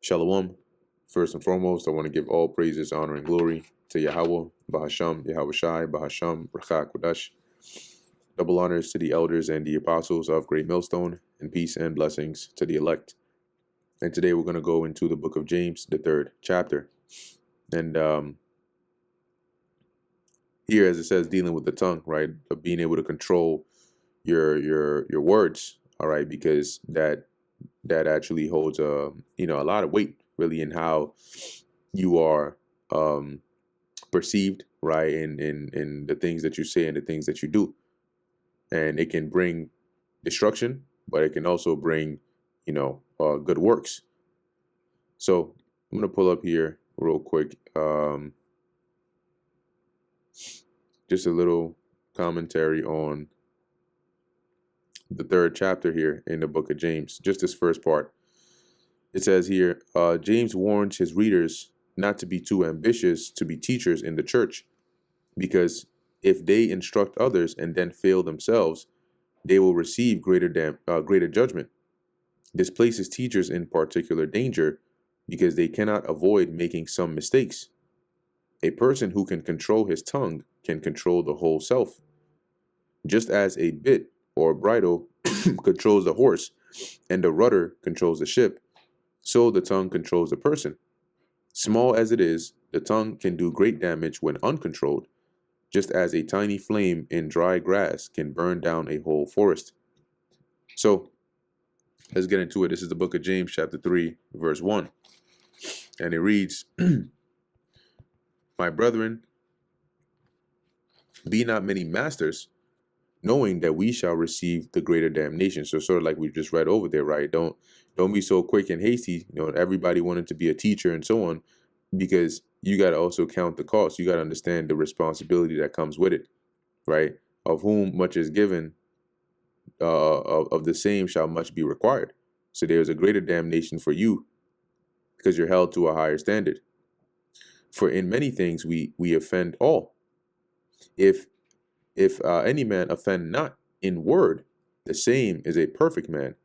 Shalom. First and foremost, I want to give all praises, honor, and glory to Yahweh, Bahasham, Yahweh Shai, Bahasham, Rachak, Kodash. Double honors to the elders and the apostles of Great Millstone, and peace and blessings to the elect. And today we're going to go into the book of James, the 3rd chapter. And here, as it says, dealing with the tongue, right, of being able to control your words, all right, because that actually holds a lot of weight, really, in how you are perceived, right, in the things that you say and the things that you do. And it can bring destruction, but it can also bring good works. So I'm going to pull up here real quick just a little commentary on the 3rd chapter here in the book of James, just this first part. It says here, James warns his readers not to be too ambitious to be teachers in the church, because if they instruct others and then fail themselves, they will receive greater judgment. This places teachers in particular danger because they cannot avoid making some mistakes. A person who can control his tongue can control the whole self. Just as a bit or bridle controls the horse and the rudder controls the ship, so the tongue controls the person. Small as it is, the tongue can do great damage when uncontrolled, just as a tiny flame in dry grass can burn down a whole forest. So let's get into it. This is the book of James, chapter 3, verse 1. And it reads, My brethren, be not many masters, knowing that we shall receive the greater damnation. So sort of like we just read over there, right? Don't be so quick and hasty. Everybody wanted to be a teacher and so on, because you got to also count the cost. You got to understand the responsibility that comes with it, right? Of whom much is given, of the same shall much be required. So there's a greater damnation for you because you're held to a higher standard. For in many things we offend all. If any man offend not in word, the same is a perfect man.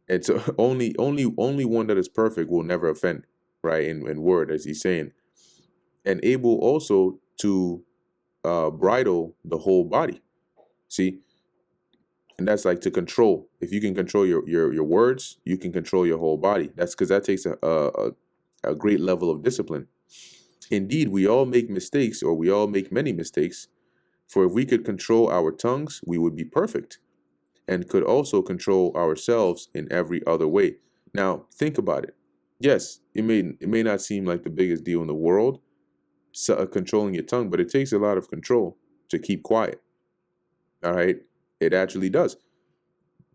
And so only one that is perfect will never offend, right? In word, as he's saying, and able also to bridle the whole body. See, and that's like to control. If you can control your words, you can control your whole body. That's because that takes a great level of discipline. Indeed, we all make mistakes, or we all make many mistakes. For if we could control our tongues, we would be perfect, and could also control ourselves in every other way. Now, think about it. Yes, it may not seem like the biggest deal in the world, controlling your tongue, but it takes a lot of control to keep quiet. All right? It actually does.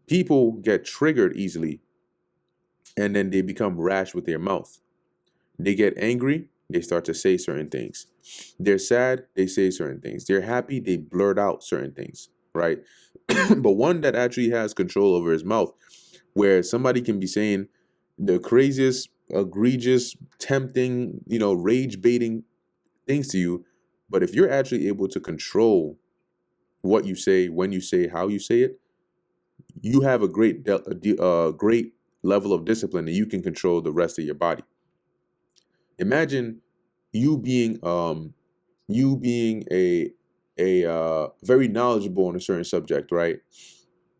People get triggered easily, and then they become rash with their mouth. They get angry, they start to say certain things. They're sad, they say certain things. They're happy, they blurt out certain things, right? But one that actually has control over his mouth, where somebody can be saying the craziest, egregious, tempting, rage baiting things to you, but if you're actually able to control what you say, when you say, how you say it, you have a great level of discipline, and you can control the rest of your body. Imagine you being a very knowledgeable on a certain subject, right?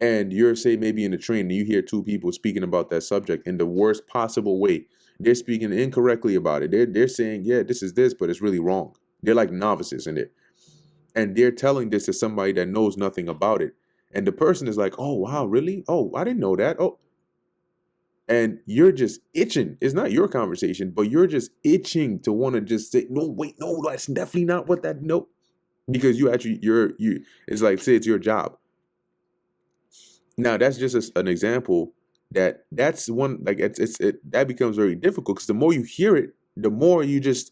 And you're, say, maybe in a train, and you hear two people speaking about that subject in the worst possible way. They're speaking incorrectly about it. They're saying, yeah, this is this, but it's really wrong. They're like novices in it. And they're telling this to somebody that knows nothing about it. And the person is like, oh, wow, really? Oh, I didn't know that. Oh, and you're just itching. It's not your conversation, but you're just itching to want to just say, no, wait, no, that's definitely not what that, no. Because you it's like, say it's your job. Now that's just an example that's one, like that becomes very difficult, because the more you hear it, the more you just,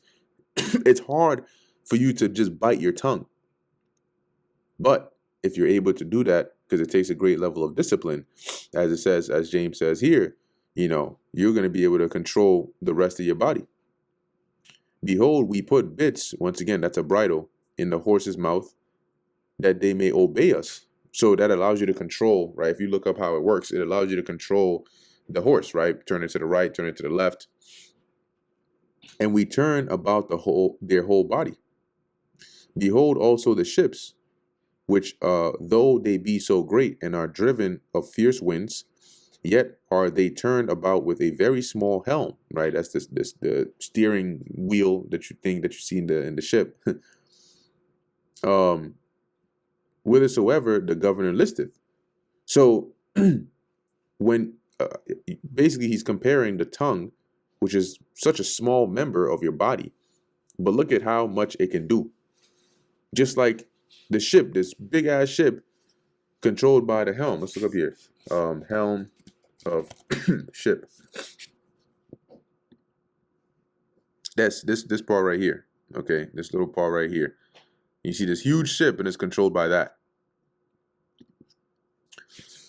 it's hard for you to just bite your tongue. But if you're able to do that, because it takes a great level of discipline, as it says, as James says here, you're going to be able to control the rest of your body. Behold, we put bits, once again, that's a bridle, in the horse's mouth, that they may obey us. So that allows you to control, right? If you look up how it works, it allows you to control the horse, right? Turn it to the right, turn it to the left. and we turn about their whole body. Behold also the ships, which though they be so great and are driven of fierce winds, yet are they turned about with a very small helm, right? That's this the steering wheel that you see in the ship. um Whithersoever the governor listeth. So when basically he's comparing the tongue, which is such a small member of your body, but look at how much it can do. Just like the ship, this big ass ship controlled by the helm. Let's look up here. Helm of ship. That's this part right here. Okay, this little part right here. You see this huge ship and it's controlled by that.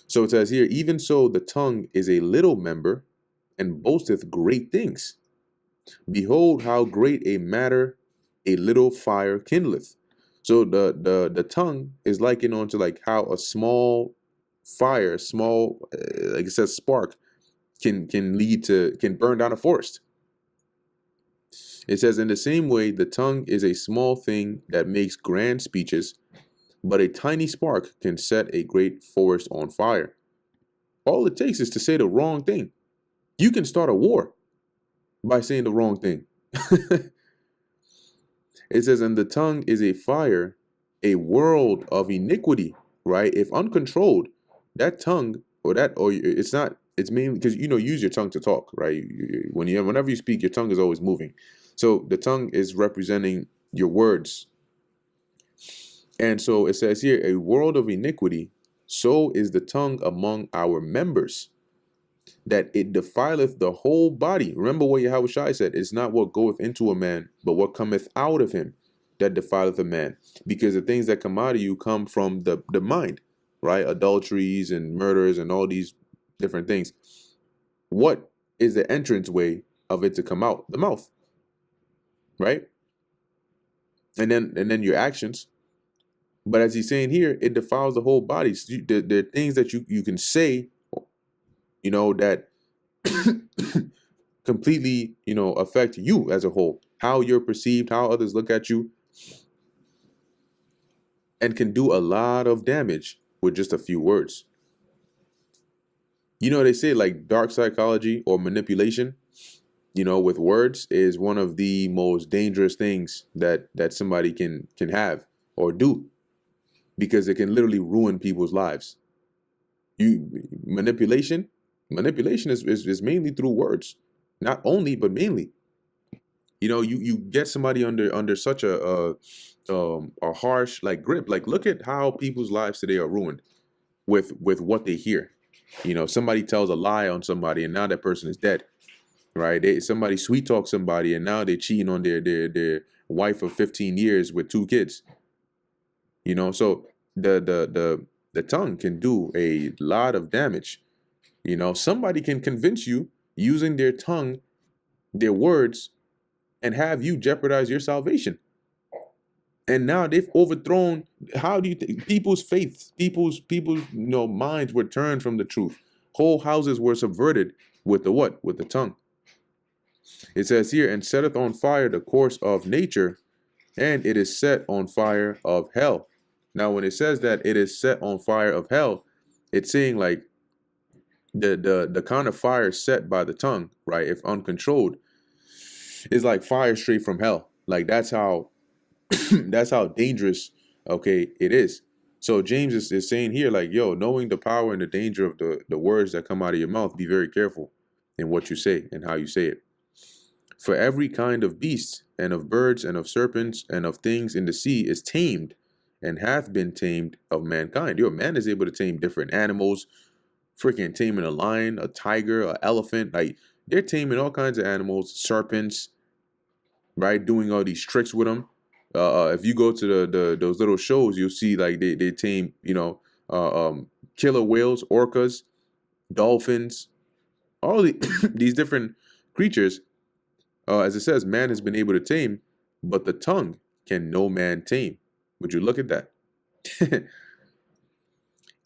So it says here, even so the tongue is a little member and boasteth great things. Behold how great a matter a little fire kindleth. So the tongue is likened on to like how a small fire, small like it says spark, can burn down a forest. It says in the same way the tongue is a small thing that makes grand speeches, but a tiny spark can set a great forest on fire. All it takes is to say the wrong thing. You can start a war by saying the wrong thing. It says, and the tongue is a fire, a world of iniquity, right? If uncontrolled, that tongue or it's not, it's mainly because, use your tongue to talk, right? Whenever you speak, your tongue is always moving. So the tongue is representing your words. And so it says here, a world of iniquity, so is the tongue among our members, that it defileth the whole body. Remember what Yahushua said, it's not what goeth into a man, but what cometh out of him that defileth a man. Because the things that come out of you come from the mind, right? Adulteries and murders and all these different things. What is the entrance way of it to come out? The mouth, right? And then your actions. But as he's saying here, it defiles the whole body. So there are things that you can say, that completely, affect you as a whole, how you're perceived, how others look at you, and can do a lot of damage with just a few words. They say like dark psychology or manipulation, with words is one of the most dangerous things that somebody can have or do, because it can literally ruin people's lives. Manipulation is mainly through words. Not only, but mainly. You get somebody under such a harsh like grip. Like, look at how people's lives today are ruined with what they hear. Somebody tells a lie on somebody and now that person is dead, right? Somebody sweet talks somebody and now they're cheating on their wife of 15 years with 2 kids. So the tongue can do a lot of damage. Somebody can convince you using their tongue, their words, and have you jeopardize your salvation. And now they've overthrown. How do you think people's faith, people's minds were turned from the truth? Whole houses were subverted with the what? With the tongue. It says here, and setteth on fire the course of nature, and it is set on fire of hell. Now, when it says that it is set on fire of hell, it's saying like the kind of fire set by the tongue, right? If uncontrolled, is like fire straight from hell. Like that's how that's how dangerous, okay, it is. So James is saying here, like, yo, knowing the power and the danger of the words that come out of your mouth, be very careful in what you say and how you say it. For every kind of beast and of birds and of serpents and of things in the sea is tamed and hath been tamed of mankind. Man is able to tame different animals, freaking taming a lion, a tiger, an elephant. Like, they're taming all kinds of animals, serpents, right? Doing all these tricks with them. If you go to those little shows, you'll see like they tame, killer whales, orcas, dolphins, all these different creatures. As it says, man has been able to tame, but the tongue can no man tame. Would you look at that?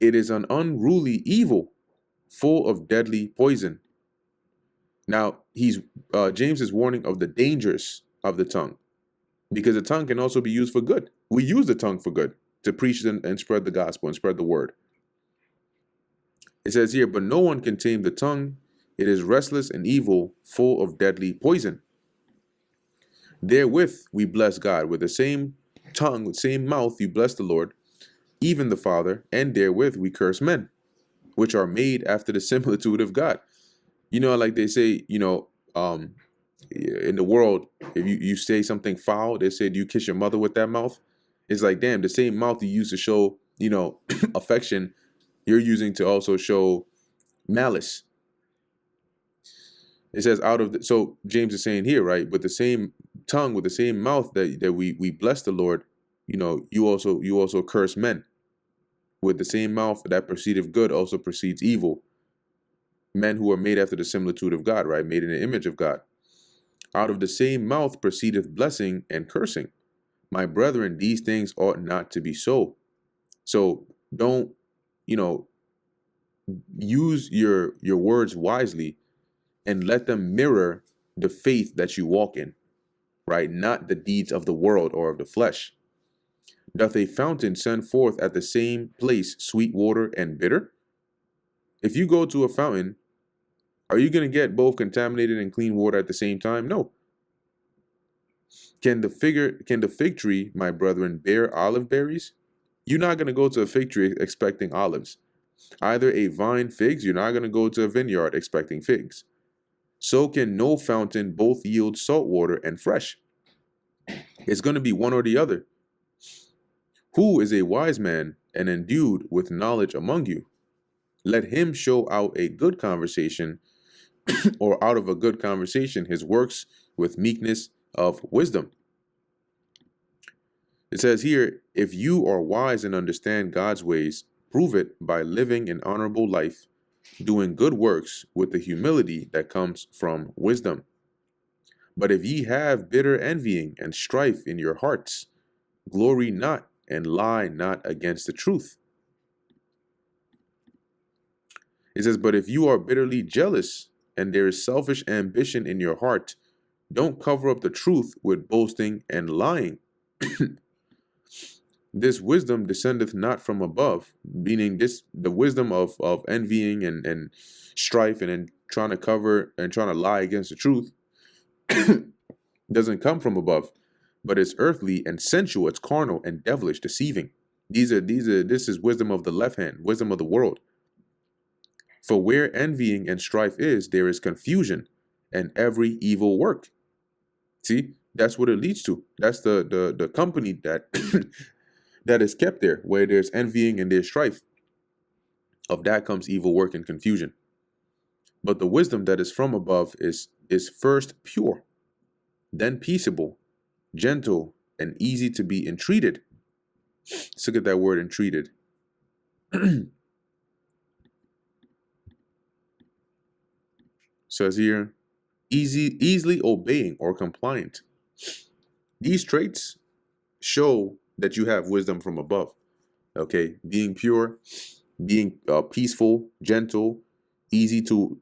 It is an unruly evil, full of deadly poison. Now, James is warning of the dangers of the tongue, because the tongue can also be used for good. We use the tongue for good, to preach and spread the gospel and spread the word. It says here, but no one can tame the tongue. It is restless and evil, full of deadly poison. Therewith we bless God. With the same tongue, with the same mouth, you bless the Lord, even the Father, and therewith we curse men, which are made after the similitude of God. Like they say, in the world, if you say something foul, they say, do you kiss your mother with that mouth? It's like, damn, the same mouth you use to show, affection, you're using to also show malice. It says so James is saying here, right, with the same tongue, with the same mouth that we bless the Lord, you also curse men. With the same mouth that proceedeth good also proceeds evil. Men who are made after the similitude of God, right, made in the image of God. Out of the same mouth proceedeth blessing and cursing. My brethren, these things ought not to be so. So don't, use your words wisely, and let them mirror the faith that you walk in, right? Not the deeds of the world or of the flesh. Doth a fountain send forth at the same place sweet water and bitter? If you go to a fountain, are you going to get both contaminated and clean water at the same time? No. Can the fig tree, my brethren, bear olive berries? You're not going to go to a fig tree expecting olives. Either a vine figs, you're not going to go to a vineyard expecting figs. So can no fountain both yield salt water and fresh. It's going to be one or the other. Who is a wise man and endued with knowledge among you? Let him show out a good conversation, or out of a good conversation his works with meekness of wisdom. It says here, if you are wise and understand God's ways, prove it by living an honorable life, doing good works with the humility that comes from wisdom. But if ye have bitter envying and strife in your hearts, glory not and lie not against the truth. It says, but if you are bitterly jealous and there is selfish ambition in your heart, don't cover up the truth with boasting and lying. This wisdom descendeth not from above, meaning the wisdom of envying and strife, and then trying to cover and trying to lie against the truth, doesn't come from above, but it's earthly and sensual, it's carnal and devilish, deceiving. This is wisdom of the left hand, wisdom of the world. For where envying and strife is, there is confusion and every evil work. See, that's what it leads to. That's the company that that is kept there, where there's envying and there's strife. Of that comes evil work and confusion. But the wisdom that is from above is first pure, then peaceable, gentle, and easy to be entreated. Let's look at that word, entreated. Says here, easily obeying or compliant. These traits show that you have wisdom from above. Okay, being pure, being peaceful, gentle, easy to,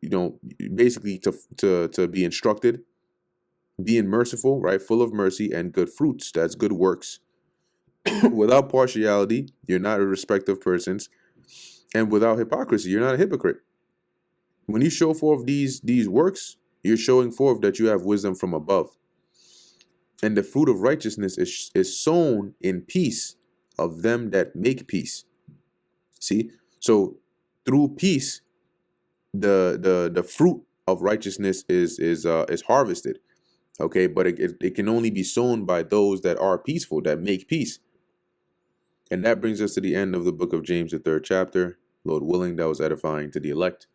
basically to be instructed, being merciful, right, full of mercy and good fruits, that's good works, without partiality, you're not a respecter of persons, and without hypocrisy, you're not a hypocrite. When you show forth these works, you're showing forth that you have wisdom from above. And the fruit of righteousness is sown in peace of them that make peace. See, so through peace, the fruit of righteousness is harvested. Okay, but it can only be sown by those that are peaceful, that make peace. And that brings us to the end of the book of James, the 3rd chapter. Lord willing, that was edifying to the elect.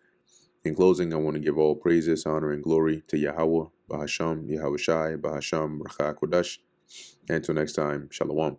In closing, I want to give all praises, honor, and glory to Yahweh, Bahasham, Yahweh Shai, Bahasham, Racha Kodash. And until next time, Shalom.